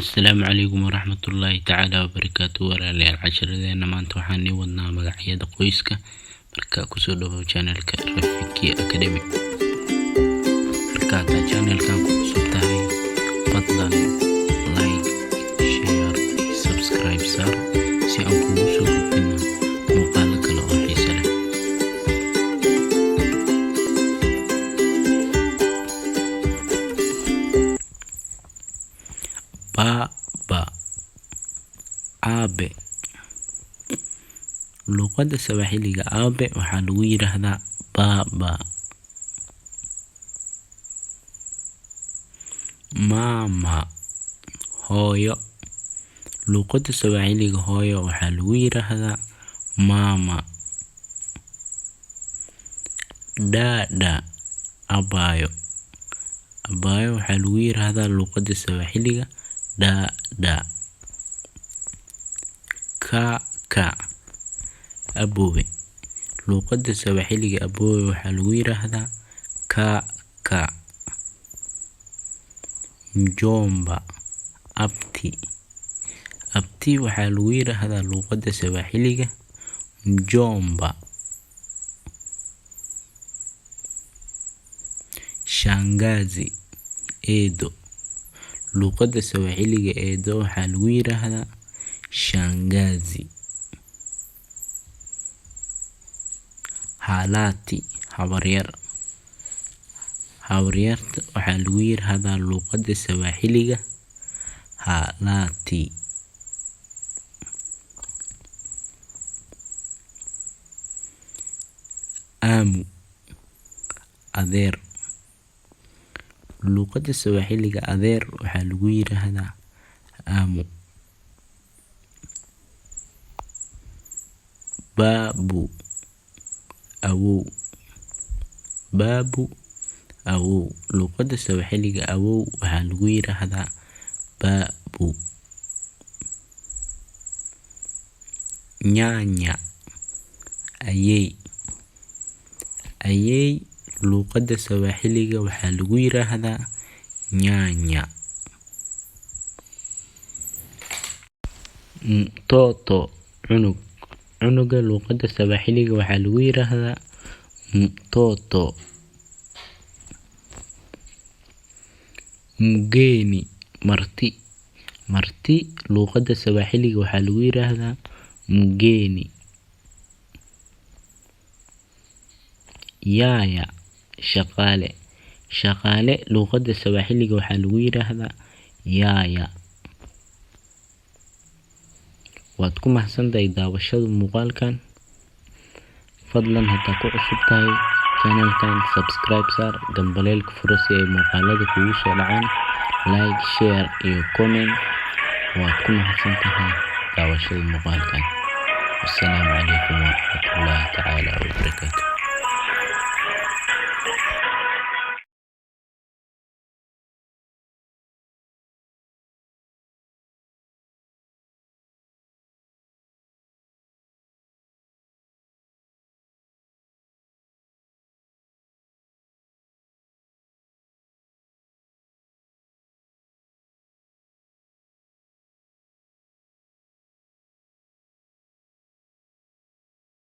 Asalaamu calaykum waraxmatullaahi tacaala wabarakaatu. Walaalayaal casharadeenna maanta waxaan nii wadnaa magacyada qoyska. Marka kusoo dhawow channelka Rafiki Academy. Marka taa channelkan ku cusub tahay fadlan like, share, subscribe saar si aan kugu soo gudbino muuqaalo kale oo xiiso leh. Baba, aabe. Luqadda Sawaaxiliga aabe waxaa lagu yiraahdaa baba. Mama, hooyo. Luqadda Sawaaxiliga hooyo waxaa lagu yiraahdaa mama. Dada, abayo. Abayo waxaa lagu yiraahdaa luqadda Sawaaxiliga dada. Kaka, abowe. Luqadda Sawaaxiliga abowe waxaa lagu yiraahdaa kaka. Mjomba, abti. Abti waxaa lagu yiraahdaa luqadda Sawaaxiliga mjomba. Shangazi, eedo. Luqadda Sawaaxiliga eedo waxaa lagu yiraahdaa shangazi. Halati, habaryar. Habaryarta waxaa lagu yiraahdaa luqadda Sawaaxiliga halati. Amu, adeer. Luqadda Sawaaxiliga adeer waxaa lagu yiraahdaa amu. Babu, awow. Babu, awow. Luqadda Sawaaxiliga awow waxaa lagu yiraahdaa babu. Nyanya, ayey. Ayey. Luqadda Sawaaxiliga waxaa lagu yiraahdaa nyanya. Mtoto, cunug. Cunuga luqadda Sawaaxiliga waxaa lagu yiraahdaa mtoto. Mgeni, marti. Marti luqadda Sawaaxiliga waxaa lagu yiraahdaa mgeni. Yaya, shaqaale. Shaqaale luqadda Sawaaxiliga waxaa lagu yiraahdaa yaya. Waad ku mahadsantahay daawashada muuqaalkan. Fadlan hadaa ku cusub tahay channelkan subscribe saar, gambaleelka furo si ay muuqaalada kugu soo dhacaan. Like, share iyo comment. Waad ku mahadsantahay daawashada muuqaalkan. Assalaamu calaykum waraxmatullaahi tacaala wabarakaatu.